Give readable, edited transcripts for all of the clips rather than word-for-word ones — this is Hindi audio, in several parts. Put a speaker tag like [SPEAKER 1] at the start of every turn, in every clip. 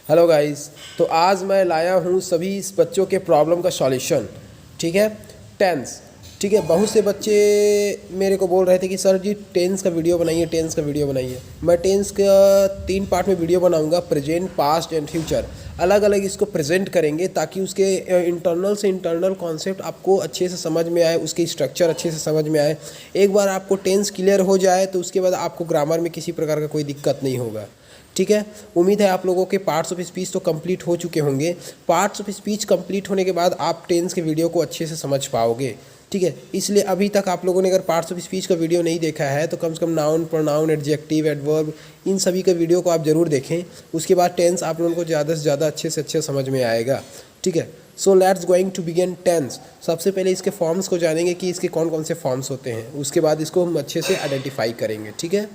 [SPEAKER 1] Hello guys. तो आज मैं लाया हूँ सभी इस बच्चों के प्रॉब्लम का सॉल्यूशन। ठीक है, टेंस। ठीक है, बहुत से बच्चे मेरे को बोल रहे थे कि सर जी टेंस का वीडियो बनाइए, टेंस का वीडियो बनाइए। मैं टेंस का 3 पार्ट में वीडियो बनाऊंगा, प्रेजेंट, पास्ट एंड फ्यूचर। अलग अलग इसको प्रेजेंट करेंगे ताकि उसके इंटरनल से इंटरनल कॉन्सेप्ट आपको अच्छे से समझ में आए, उसकी स्ट्रक्चर अच्छे से समझ में आए। एक बार आपको टेंस क्लियर हो जाए तो उसके बाद आपको ग्रामर में किसी प्रकार का कोई दिक्कत नहीं होगा। ठीक है, उम्मीद है आप लोगों के पार्ट्स ऑफ स्पीच तो कंप्लीट हो चुके होंगे। पार्ट्स ऑफ स्पीच कंप्लीट होने के बाद आप टेंस के वीडियो को अच्छे से समझ पाओगे। ठीक है, इसलिए अभी तक आप लोगों ने अगर पार्ट्स ऑफ स्पीच का वीडियो नहीं देखा है तो कम से कम नाउन, प्रोनाउन, एडजेक्टिव, एडवर्ब, इन सभी का वीडियो को आप ज़रूर देखें। उसके बाद टेंस आप लोगों को ज़्यादा से ज़्यादा अच्छे से अच्छे समझ में आएगा। ठीक है, so let's going to begin tense. सबसे पहले इसके फॉर्म्स को जानेंगे कि इसके कौन कौन से फॉर्म्स होते हैं, उसके बाद इसको हम अच्छे से आइडेंटिफाई करेंगे। ठीक है,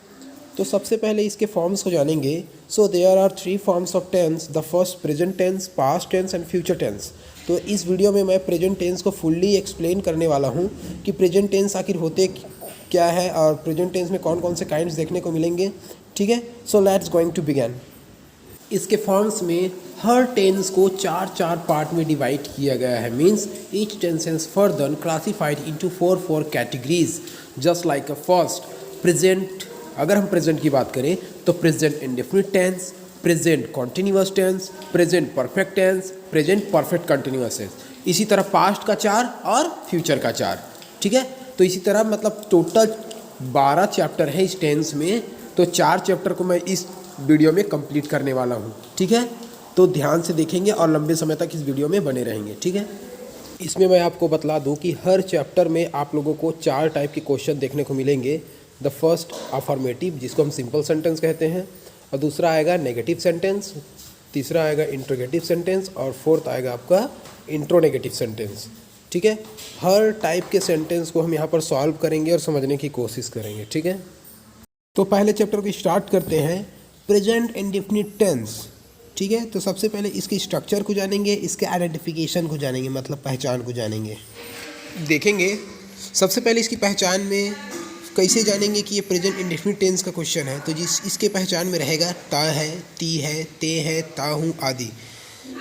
[SPEAKER 1] तो सबसे पहले इसके फॉर्म्स को जानेंगे। So there are 3 forms of tense. The first present tense, past tense and future tense. तो इस वीडियो में मैं प्रेजेंट टेंस को फुल्ली एक्सप्लेन करने वाला हूँ कि प्रेजेंट टेंस आखिर होते क्या है और प्रेजेंट टेंस में कौन कौन से काइंड्स देखने को मिलेंगे। ठीक है, so let's going to begin. इसके फॉर्म्स में हर टेंस को 4 पार्ट में डिवाइड किया गया है। Means each tense is further classified into 4 categories just like a first present. अगर हम प्रेजेंट की बात करें तो present indefinite tense, present continuous tense, present perfect tense, present perfect continuous tense. इसी तरह पास्ट का 4 और फ्यूचर का 4। ठीक है, तो इसी तरह मतलब टोटल 12 चैप्टर है इस टेंस में। तो 4 चैप्टर को मैं इस वीडियो में कंप्लीट करने वाला हूँ। ठीक है, तो ध्यान से देखेंगे और लंबे समय तक इस वीडियो में बने रहेंगे। ठीक है, इसमें मैं आपको बतला दूँ कि हर चैप्टर में आप लोगों को 4 टाइप के क्वेश्चन देखने को मिलेंगे। द फर्स्ट अफर्मेटिव, जिसको हम सिंपल सेंटेंस कहते हैं, और दूसरा आएगा नेगेटिव सेंटेंस, तीसरा आएगा इंट्रोगेटिव सेंटेंस, और फोर्थ आएगा आपका इंट्रोनेगेटिव सेंटेंस। ठीक है, हर टाइप के सेंटेंस को हम यहाँ पर सॉल्व करेंगे और समझने की कोशिश करेंगे। ठीक है, तो पहले चैप्टर को स्टार्ट करते हैं, प्रेजेंट इंडेफिनिट टेंस। ठीक है, तो सबसे पहले इसके स्ट्रक्चर को जानेंगे, इसके आइडेंटिफिकेशन को जानेंगे, मतलब पहचान को जानेंगे, देखेंगे। सबसे पहले इसकी पहचान में कैसे जानेंगे कि ये प्रेजेंट इंडेफिनिट टेंस का क्वेश्चन है, तो जिस इसके पहचान में रहेगा ता है, ती है, ते है, ता हूँ आदि।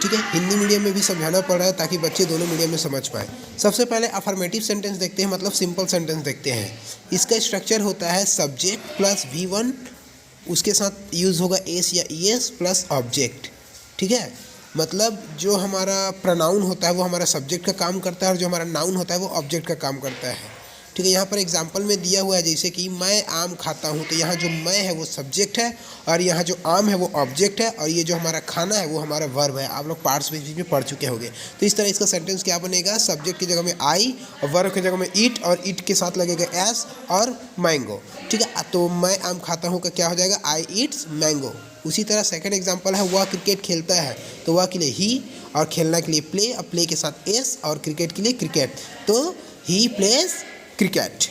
[SPEAKER 1] ठीक है, हिंदी मीडियम में भी समझाना पड़ रहा है ताकि बच्चे दोनों मीडियम में समझ पाए। सबसे पहले अफर्मेटिव सेंटेंस देखते हैं, मतलब सिंपल सेंटेंस देखते हैं। इसका स्ट्रक्चर होता है सब्जेक्ट प्लस V1, उसके साथ यूज़ होगा एस या ES प्लस ऑब्जेक्ट। ठीक है, मतलब जो हमारा प्रोनाउन होता है वो हमारा सब्जेक्ट का काम करता है और जो हमारा नाउन होता है वो ऑब्जेक्ट का काम करता है। ठीक है, यहाँ पर एग्जांपल में दिया हुआ है जैसे कि मैं आम खाता हूँ, तो यहाँ जो मैं है वो सब्जेक्ट है और यहाँ जो आम है वो ऑब्जेक्ट है, और ये जो हमारा खाना है वो हमारा वर्ब है। आप लोग पार्ट्स में पढ़ चुके होंगे। तो इस तरह इसका सेंटेंस क्या बनेगा, सब्जेक्ट की जगह में आई और वर्ब की जगह में ईट, और ईट के साथ लगेगा एस और मैंगो। ठीक है, तो मैं आम खाता हूँ का क्या हो जाएगा, आई ईट्स मैंगो। उसी तरह सेकंड एग्जांपल है, वह क्रिकेट खेलता है, तो वह के लिए ही, और खेलना के लिए प्ले, और प्ले के साथ एस, और क्रिकेट के लिए क्रिकेट, तो ही प्लेज क्रिकेट।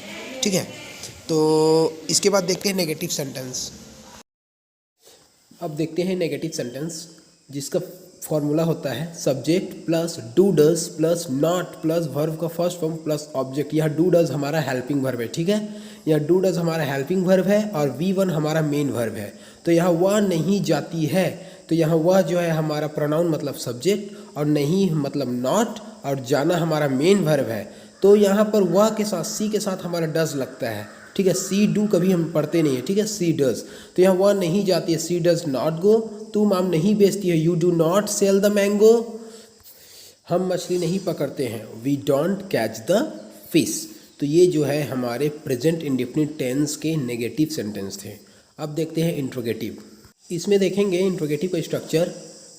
[SPEAKER 1] ठीक है, तो इसके बाद देखते हैं नेगेटिव सेंटेंस। अब देखते हैं नेगेटिव सेंटेंस, जिसका फॉर्मूला होता है subject plus do does plus not plus verb का फर्स्ट फॉर्म प्लस ऑब्जेक्ट। यह डू डज हमारा हेल्पिंग वर्ब है। ठीक है, यह डू डज हमारा हेल्पिंग वर्ब है और V1 हमारा मेन वर्ब है। तो यहाँ वह नहीं जाती है, तो यहाँ वह जो है हमारा प्रोनाउन मतलब सब्जेक्ट, और नहीं मतलब नॉट, और जाना हमारा मेन वर्ब है। तो यहाँ पर वह के साथ सी के साथ हमारा डज लगता है। ठीक है, सी डू कभी हम पढ़ते नहीं है। ठीक है, सी डज, तो यहाँ वह नहीं जाती है, सी डज नॉट गो। तुम आम नहीं बेचती है, you do not sell the mango. हम मछली नहीं पकड़ते हैं, we don't catch the fish. तो ये जो है हमारे प्रेजेंट इंडेफिनिट टेंस के नेगेटिव सेंटेंस थे। अब देखते हैं इंट्रोगेटिव। इसमें देखेंगे इंट्रोगेटिव का structure,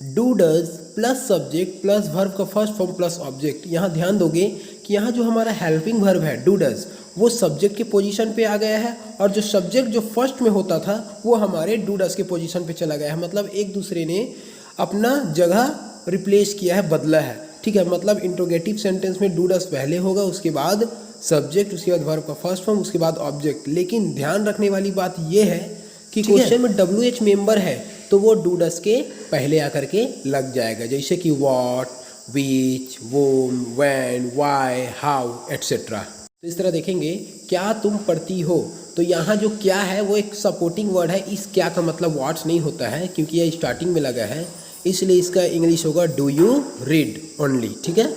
[SPEAKER 1] do does plus subject plus verb का फर्स्ट फॉर्म प्लस ऑब्जेक्ट। यहाँ ध्यान दोगे कि यहाँ जो हमारा हेल्पिंग वर्ब है डू डज, वो सब्जेक्ट के पोजीशन पे आ गया है, और जो सब्जेक्ट जो फर्स्ट में होता था वो हमारे डू डज के पोजीशन पे चला गया है। मतलब एक दूसरे ने अपना जगह रिप्लेस किया है, बदला है। ठीक है, मतलब इंट्रोगेटिव सेंटेंस में डू डज पहले होगा, उसके बाद सब्जेक्ट, उसके बाद वर्ब का फर्स्ट फॉर्म, उसके बाद ऑब्जेक्ट। लेकिन ध्यान रखने वाली बात यह है कि क्वेश्चन में WH मेंबर है तो वो डू डज के पहले आकर के लग जाएगा, जैसे कि what, which, whom, when, why, how etcetera. तो इस तरह देखेंगे, क्या तुम पढ़ती हो, तो यहाँ जो क्या है वो एक सपोर्टिंग वर्ड है। इस क्या का मतलब व्हाट्स नहीं होता है क्योंकि यह स्टार्टिंग में लगा है। इसलिए इसका इंग्लिश होगा डू यू रीड ओनली। ठीक है,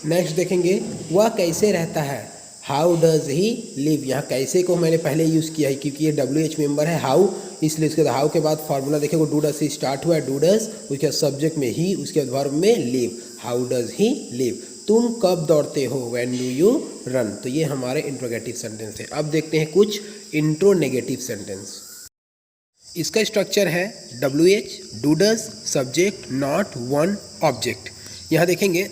[SPEAKER 1] नेक्स्ट देखेंगे वह कैसे रहता है, हाउ डज ही लिव। यहाँ कैसे को मैंने पहले यूज़ किया है क्योंकि ये WH मेंबर है हाउ, इसलिए उसके बाद हाउ के बाद फार्मूला देखेंगे डू डज से स्टार्ट हुआ है, डू डज, उसके बाद सब्जेक्ट में ही, उसके बाद वर्ब में live, how does he live. तुम कब दौड़ते हो, व्हेन डू यू रन। तो ये हमारे इंट्रोगेटिव सेंटेंस है। अब देखते हैं कुछ इंट्रोनेगेटिव सेंटेंस। इसका स्ट्रक्चर है WH, do does, subject, not, one, object. यहाँ देखेंगे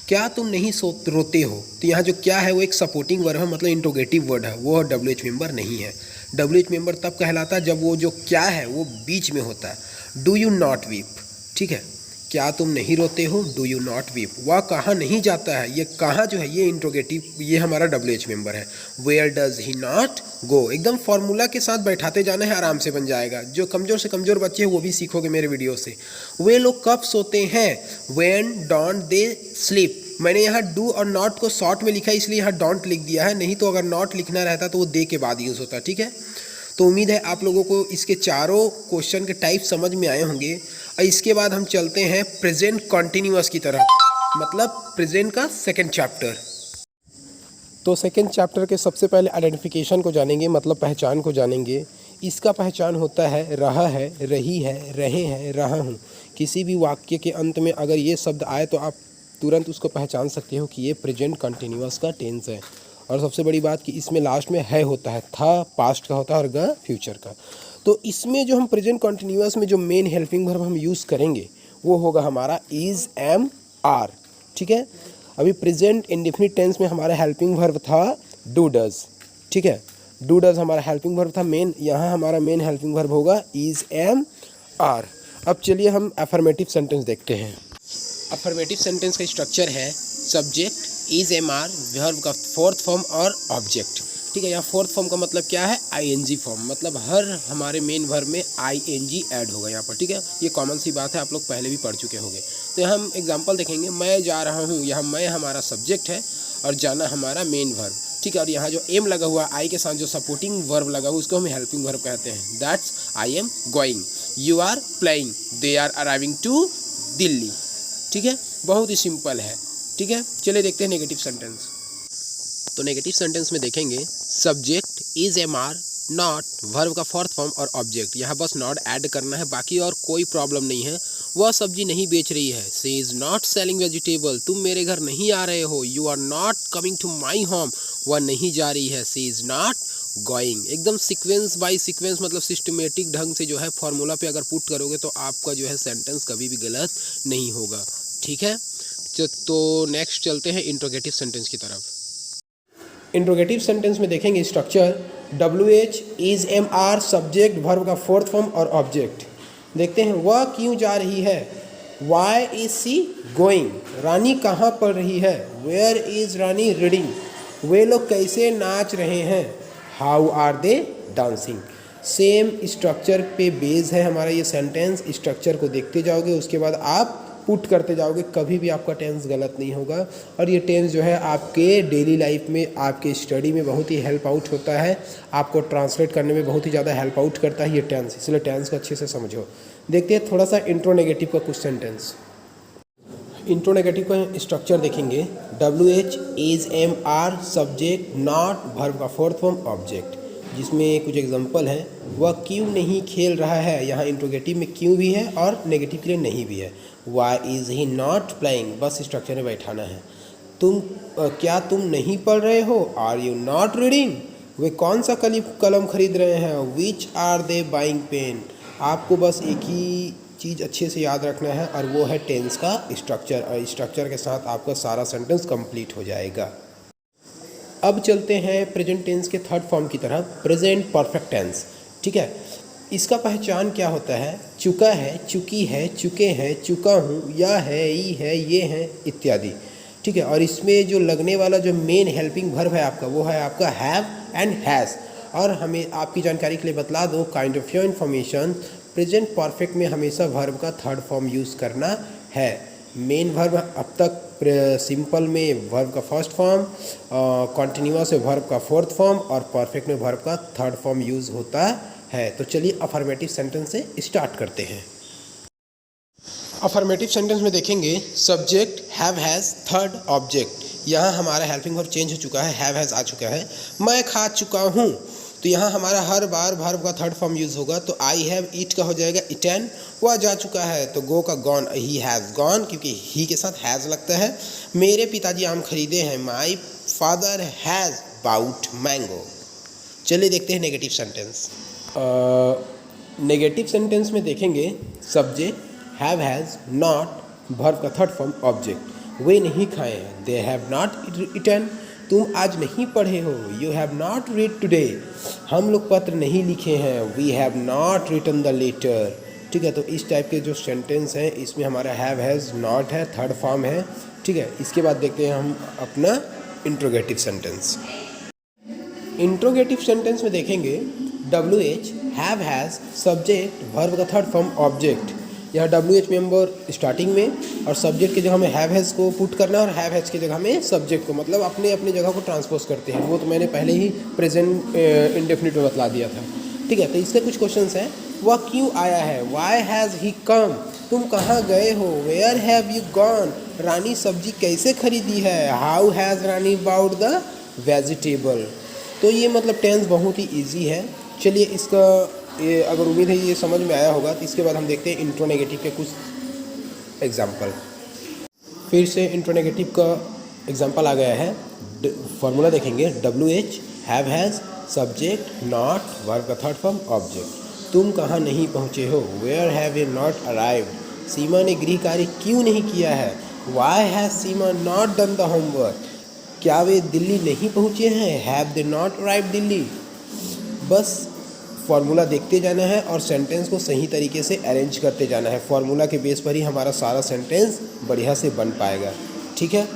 [SPEAKER 1] क्या तुम नहीं रोते हो, तो यहाँ जो क्या है वो एक सपोर्टिंग वर्ब है, मतलब इंट्रोगेटिव वर्ड है, वो WH मेंबर नहीं है। WH मेंबर तब कहलाता है जब वो जो क्या है वो बीच में होता है। डू यू नॉट वीप, ठीक है, क्या तुम नहीं रोते हो, डू यू नॉट वीप। वह कहाँ नहीं जाता है, ये कहाँ जो है ये इंट्रोगेटिव, ये हमारा WH मेंबर है। Where does he not go, एकदम फॉर्मूला के साथ बैठाते जाना है, आराम से बन जाएगा। जो कमज़ोर से कमज़ोर बच्चे हैं वो भी सीखोगे मेरे वीडियो से। वे लोग कब सोते हैं, व्हेन डोंट दे स्लीप। मैंने यहाँ डू और नॉट को शॉर्ट में लिखा है इसलिए यहाँ डोंट लिख दिया है, नहीं तो अगर नॉट लिखना रहता तो वो दे के बाद यूज़ होता। ठीक है, तो उम्मीद है आप लोगों को इसके चारों क्वेश्चन के टाइप समझ में आए होंगे। और इसके बाद हम चलते हैं प्रेजेंट कॉन्टिन्यूअस की तरफ, मतलब प्रेजेंट का सेकंड चैप्टर। तो सेकंड चैप्टर के सबसे पहले आइडेंटिफिकेशन को जानेंगे, मतलब पहचान को जानेंगे। इसका पहचान होता है रहा है, रही है, रहे हैं, रहा हूँ। किसी भी वाक्य के अंत में अगर ये शब्द आए तो आप तुरंत उसको पहचान सकते हो कि ये प्रेजेंट कॉन्टिन्यूअस का टेंस है। और सबसे बड़ी बात कि इसमें लास्ट में है होता है, था पास्ट का होता है और ग फ्यूचर का। तो इसमें जो हम प्रेजेंट कॉन्टिन्यूअस में जो मेन हेल्पिंग वर्ब हम यूज़ करेंगे वो होगा हमारा इज़, एम, आर। ठीक है, अभी प्रेजेंट इंडेफिनिट टेंस में हमारा हेल्पिंग वर्ब था डू डज। ठीक है, डू डज हमारा हेल्पिंग वर्ब था मेन, यहाँ हमारा मेन हेल्पिंग वर्ब होगा इज़, एम, आर। अब चलिए हम अफर्मेटिव सेंटेंस देखते हैं। अफर्मेटिव सेंटेंस का स्ट्रक्चर है subject, is, am, are, verb का फोर्थ फॉर्म और ऑब्जेक्ट। ठीक है, यहाँ फोर्थ फॉर्म का मतलब क्या है, ING फॉर्म, मतलब हर हमारे मेन वर्ब में ING ऐड होगा यहाँ पर। ठीक है, ये कॉमन सी बात है, आप लोग पहले भी पढ़ चुके होंगे। तो यहाँ हम एग्जांपल देखेंगे, मैं जा रहा हूँ, यहाँ मैं हमारा सब्जेक्ट है और जाना हमारा मेन वर्ब। ठीक है, और यहाँ जो एम लगा हुआ आई के साथ जो सपोर्टिंग वर्ब लगा हुआ उसको हम हेल्पिंग वर्ब कहते हैं। That's I am going, you are playing, they are arriving to Delhi. ठीक है, बहुत ही सिंपल है। ठीक है, चलिए देखते हैं नेगेटिव सेंटेंस। तो नेगेटिव सेंटेंस में देखेंगे subject, is, am, are, not, verb का फोर्थ फॉर्म और ऑब्जेक्ट। यहाँ बस नॉट ऐड करना है, बाकी और कोई प्रॉब्लम नहीं है। वह सब्जी नहीं बेच रही है, she is not selling vegetable, तुम मेरे घर नहीं आ रहे हो, you are not coming to my home, वह नहीं जा रही है, शी इज़ नॉट गोइंग। एकदम सीक्वेंस बाय सीक्वेंस, मतलब सिस्टमेटिक ढंग से जो है फॉर्मूला पे अगर पुट करोगे तो आपका जो है सेंटेंस कभी भी गलत नहीं होगा। ठीक है, तो नेक्स्ट चलते हैं इंट्रोगेटिव सेंटेंस की तरफ। इंट्रोगेटिव सेंटेंस में देखेंगे structure WH, is, am, are, subject, verb का फोर्थ फॉर्म और ऑब्जेक्ट। देखते हैं वह क्यों जा रही है, why is she going, Rani कहाँ पढ़ रही है, वेयर इज रानी रीडिंग, वे लोग कैसे नाच रहे हैं, how are they dancing. Same structure पे बेस है हमारा ये सेंटेंस। स्ट्रक्चर को देखते जाओगे उसके बाद आप पुट करते जाओगे, कभी भी आपका टेंस गलत नहीं होगा। और ये टेंस जो है आपके डेली लाइफ में, आपके स्टडी में बहुत ही हेल्प आउट होता है, आपको ट्रांसलेट करने में बहुत ही ज़्यादा हेल्प आउट करता है ये टेंस, इसलिए टेंस को अच्छे से समझो। देखते हैं थोड़ा सा इंट्रोनेगेटिव का कुछ सेंटेंस। इंट्रोनेगेटिव का स्ट्रक्चर देखेंगे WH, is, am, are, subject, not, verb का फोर्थ फॉर्म, ऑब्जेक्ट। जिसमें कुछ एग्जांपल है, वह क्यों नहीं खेल रहा है, यहाँ इंट्रोगेटिव में क्यों भी है और नेगेटिव के लिए नहीं भी है। Why is he not playing, बस स्ट्रक्चर में बैठाना है। क्या तुम नहीं पढ़ रहे हो, आर यू नॉट रीडिंग, वे कौन सा कलम खरीद रहे हैं, which are they buying pen. आपको बस एक ही चीज़ अच्छे से याद रखना है और वो है टेंस का स्ट्रक्चर, और स्ट्रक्चर के साथ आपका सारा सेंटेंस कंप्लीट हो जाएगा। अब चलते हैं प्रेजेंट टेंस के थर्ड फॉर्म की तरफ, प्रेजेंट परफेक्ट टेंस। ठीक है, इसका पहचान क्या होता है, चुका है, चुकी है, चुके हैं, चुका हूँ, या है, ई है, ये है, इत्यादि। ठीक है, और इसमें जो लगने वाला जो मेन हेल्पिंग वर्ब है आपका वो है आपका हैव एंड हैज़। और हमें आपकी जानकारी के लिए बतला दूँ, kind of your information, present perfect में हमेशा वर्ब का थर्ड फॉर्म यूज़ करना है। मेन वर्ब अब तक सिंपल में वर्ब का फर्स्ट फॉर्म, कॉन्टिन्यूअस में वर्ब का फोर्थ फॉर्म और परफेक्ट में वर्ब का थर्ड फॉर्म यूज़ होता है। तो चलिए अफर्मेटिव सेंटेंस से स्टार्ट करते हैं। अफर्मेटिव सेंटेंस में देखेंगे subject have has third object. यहाँ हमारा हेल्पिंग वर्ब चेंज हो चुका है, हैव हैज़ आ चुका है। मैं खा चुका हूँ, तो यहाँ हमारा हर बार वर्ब का थर्ड फॉर्म यूज़ होगा, तो आई हैव ईट का हो जाएगा इटन, वह जा चुका है तो गो का गॉन, ही हैज़ गॉन, क्योंकि ही के साथ हैज़ लगता है। मेरे पिताजी आम खरीदे हैं, my father has bought mango. चलिए देखते हैं नेगेटिव सेंटेंस। नेगेटिव सेंटेंस में देखेंगे subject have has not, verb का थर्ड फॉर्म ऑब्जेक्ट। वे नहीं खाए हैं, दे हैव नॉट इटन, तुम आज नहीं पढ़े हो, you have not read today, हम लोग पत्र नहीं लिखे हैं, we have not written the letter. ठीक है, तो इस टाइप के जो सेंटेंस हैं इसमें हमारा हैव हैज़ नॉट है, थर्ड फॉर्म है। ठीक है, इसके बाद देखते हैं हम अपना इंट्रोगेटिव सेंटेंस। इंट्रोगेटिव सेंटेंस में देखेंगे WH have has subject, verb का थर्ड फॉर्म ऑब्जेक्ट। यहाँ WH मेंबर स्टार्टिंग में और सब्जेक्ट की जगह हमें हैव हैज़ को पुट करना है और हैव हैज़ की जगह हमें सब्जेक्ट को, मतलब अपने अपनी जगह को ट्रांसपोज करते हैं। वो तो मैंने पहले ही प्रेजेंट इंडेफिनिट में बतला दिया था। ठीक है, तो इसके कुछ क्वेश्चंस हैं। वह क्यों आया है, वाई हैज़ ही कम, तुम कहाँ गए हो, where have you gone, Rani सब्जी कैसे खरीदी है, how has Rani bought the vegetable. तो ये मतलब टेंस बहुत ही ईजी है। चलिए इसका ये अगर उम्मीद है ये समझ में आया होगा, तो इसके बाद हम देखते हैं इंट्रोनेगेटिव के कुछ एग्जाम्पल। फिर से इंट्रोनेगेटिव का एग्जाम्पल आ गया है। फॉर्मूला देखेंगे WH have has subject not, verb का थर्ड फॉर्म ऑब्जेक्ट। तुम कहाँ नहीं पहुँचे हो, where have you not arrived, Seema ने गृह कार्य क्यों नहीं किया है, why has Seema not done the homework, क्या वे दिल्ली नहीं पहुँचे हैं, have they not arrived Delhi. बस फार्मूला देखते जाना है और सेंटेंस को सही तरीके से अरेंज करते जाना है। फार्मूला के बेस पर ही हमारा सारा सेंटेंस बढ़िया से बन पाएगा। ठीक है,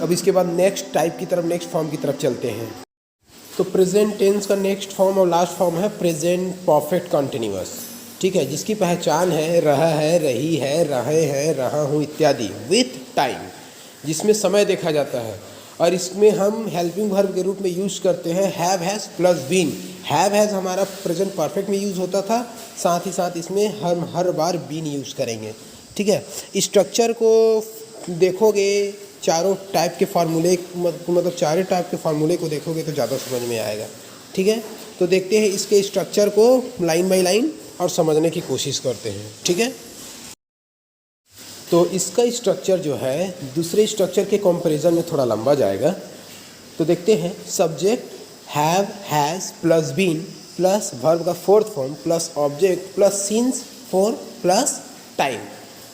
[SPEAKER 1] अब इसके बाद नेक्स्ट टाइप की तरफ, नेक्स्ट फॉर्म की तरफ चलते हैं। तो प्रेजेंट टेंस का नेक्स्ट फॉर्म और लास्ट फॉर्म है प्रेजेंट परफेक्ट कंटिन्यूअस। ठीक है, जिसकी पहचान है रहा है, रही है, रहे हैं, रहा हूँ इत्यादि, विथ टाइम, जिसमें समय देखा जाता है। और इसमें हम हेल्पिंग वर्ब के रूप में यूज़ करते हैं have has plus been. Have has हमारा प्रेजेंट परफेक्ट में यूज़ होता था, साथ ही साथ इसमें हम हर बार बीन यूज़ करेंगे। ठीक है, स्ट्रक्चर को देखोगे, चारों टाइप के फार्मूले, मतलब चारों टाइप के फार्मूले को देखोगे तो ज़्यादा समझ में आएगा। ठीक है, तो देखते हैं इसके स्ट्रक्चर को लाइन बाय लाइन और समझने की कोशिश करते हैं। ठीक है, तो इसका स्ट्रक्चर जो है दूसरे स्ट्रक्चर के कंपैरिजन में थोड़ा लंबा जाएगा। तो देखते हैं subject have has plus been plus verb का fourth form plus object plus since for plus time.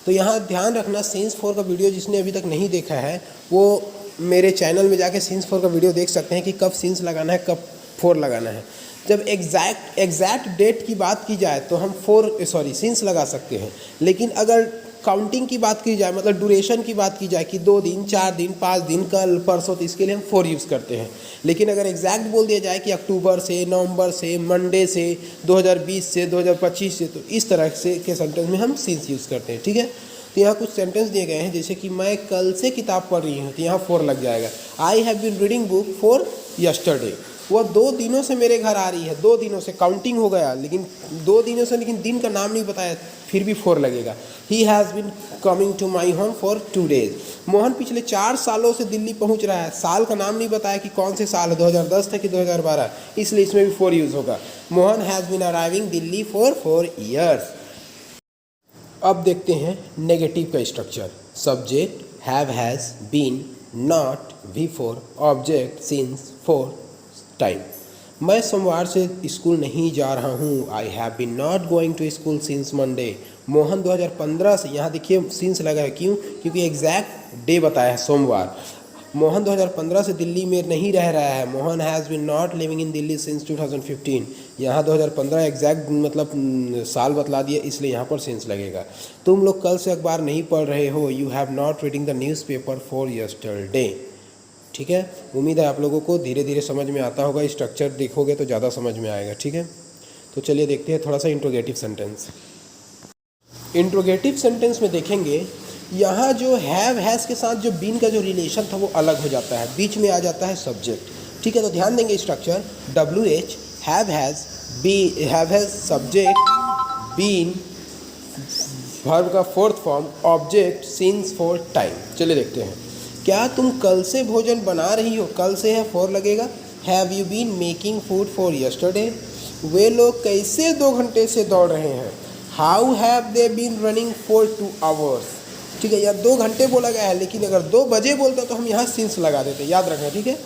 [SPEAKER 1] तो यहाँ ध्यान रखना, सीन्स फॉर का वीडियो जिसने अभी तक नहीं देखा है वो मेरे चैनल में जाके सीन्स फॉर का वीडियो देख सकते हैं कि कब सीन्स लगाना है, कब फोर लगाना है। जब एग्जैक्ट डेट की बात की जाए तो हम सीन्स लगा सकते हैं, लेकिन अगर काउंटिंग की बात की जाए, मतलब ड्यूरेशन की बात की जाए कि 2 दिन, 4 दिन, 5 दिन, कल, परसों, तो इसके लिए हम फोर यूज़ करते हैं। लेकिन अगर एग्जैक्ट बोल दिया जाए कि अक्टूबर से, नवंबर से, मंडे से, 2020 से, 2025 से, तो इस तरह से के सेंटेंस में हम सीन्स यूज़ करते हैं। ठीक है, तो यहाँ कुछ सेंटेंस दिए गए हैं, जैसे कि मैं कल से किताब पढ़ रही हूँ, तो यहाँ फोर लग जाएगा। I have been reading book for yesterday, वह 2 दिनों से मेरे घर आ रही है, 2 दिनों से, काउंटिंग हो गया, लेकिन 2 दिनों से, लेकिन दिन का नाम नहीं बताया, फिर भी फोर लगेगा। He has been coming to my home for 2 days, Mohan पिछले 4 सालों से दिल्ली पहुंच रहा है, साल का नाम नहीं बताया कि कौन से साल है, 2010 था कि 2012, इसलिए इसमें भी फोर यूज़ होगा। Mohan has been arriving Delhi for 4 years। अब देखते हैं नेगेटिव का structure. Subject have has been not before object since for time. मैं सोमवार से स्कूल नहीं जा रहा हूँ, I have been not going to school since Monday. Mohan 2015 से, यहाँ देखिए सिंस लगा है, क्यों? क्योंकि एग्जैक्ट डे बताया है सोमवार। मोहन 2015 से दिल्ली में नहीं रह रहा है, Mohan has been not living in Delhi since 2015। यहाँ 2015 एग्जैक्ट मतलब साल बतला दिया, इसलिए यहाँ पर सिंस लगेगा। तुम लोग कल से अखबार नहीं पढ़ रहे हो, you have not reading the news paper for yesterday. ठीक है, उम्मीद है आप लोगों को धीरे धीरे समझ में आता होगा, स्ट्रक्चर देखोगे तो ज़्यादा समझ में आएगा। ठीक है, तो चलिए देखते हैं थोड़ा सा इंट्रोगेटिव सेंटेंस। इंट्रोगेटिव सेंटेंस में देखेंगे यहाँ जो हैव हैज़ के साथ जो बीन का जो रिलेशन था वो अलग हो जाता है, बीच में आ जाता है सब्जेक्ट। ठीक है, तो ध्यान देंगे structure WH have has subject been verb का fourth form object since for time. चलिए देखते हैं। क्या तुम कल से भोजन बना रही हो? कल से है, फॉर लगेगा। Have you been making food for yesterday? वे लोग कैसे 2 घंटे से दौड़ रहे हैं? How have they been running for 2 hours? ठीक है, यहाँ 2 घंटे बोला गया है, लेकिन अगर 2 बजे बोलता तो हम यहाँ सिंस लगा देते, याद रखना, ठीक है।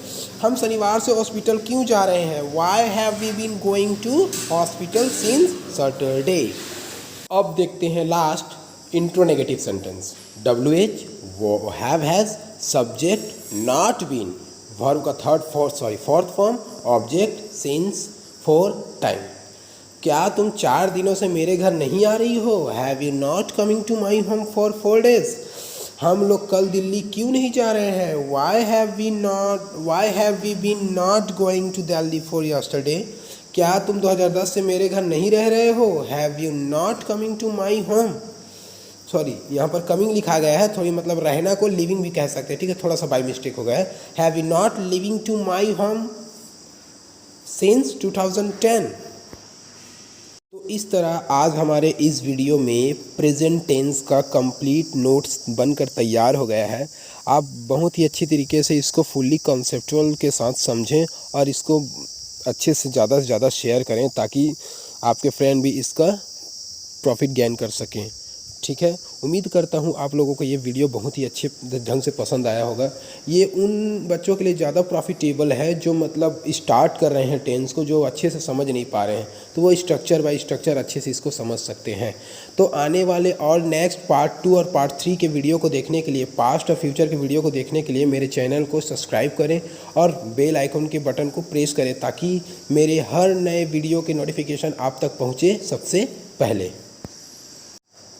[SPEAKER 1] हम शनिवार से हॉस्पिटल क्यों जा रहे हैं? Why have we been going to hospital since Saturday? अब देखते हैं लास्ट इंट्रोनेगेटिव सेंटेंस। WH वो have has, subject not been, verb का fourth form object since for time. क्या तुम 4 दिनों से मेरे घर नहीं आ रही हो? Have you not coming to my home for 4 days? हम लोग कल दिल्ली क्यों नहीं जा रहे हैं? Why have we been not going to Delhi for yesterday? क्या तुम 2010 से मेरे घर नहीं रह रहे हो? Have you not coming to my home? Sorry, यहाँ पर कमिंग लिखा गया है, थोड़ी मतलब रहना को लिविंग भी कह सकते हैं, ठीक है, थोड़ा सा बाई मिस्टेक हो गया है। Have you not living to my home since 2010? तो इस तरह आज हमारे इस वीडियो में प्रेजेंट टेंस का कंप्लीट नोट्स बनकर तैयार हो गया है। आप बहुत ही अच्छी तरीके से इसको फुल्ली कॉन्सेप्चुअल के साथ समझें और इसको अच्छे से ज़्यादा शेयर करें ताकि आपके फ्रेंड भी इसका प्रॉफिट गेन कर सकें, ठीक है। उम्मीद करता हूँ आप लोगों को ये वीडियो बहुत ही अच्छे ढंग से पसंद आया होगा। ये उन बच्चों के लिए ज़्यादा प्रॉफिटेबल है जो मतलब स्टार्ट कर रहे हैं टेंस को, जो अच्छे से समझ नहीं पा रहे हैं, तो वो स्ट्रक्चर बाय स्ट्रक्चर अच्छे से इसको समझ सकते हैं। तो आने वाले और नेक्स्ट पार्ट 2 और पार्ट 3 के वीडियो को देखने के लिए, पास्ट और फ्यूचर के वीडियो को देखने के लिए मेरे चैनल को सब्सक्राइब करें और बेल आइकन के बटन को प्रेस करें ताकि मेरे हर नए वीडियो के नोटिफिकेशन आप तक पहुँचे सबसे पहले।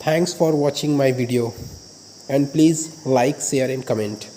[SPEAKER 1] Thanks for watching my video and please like, share and comment.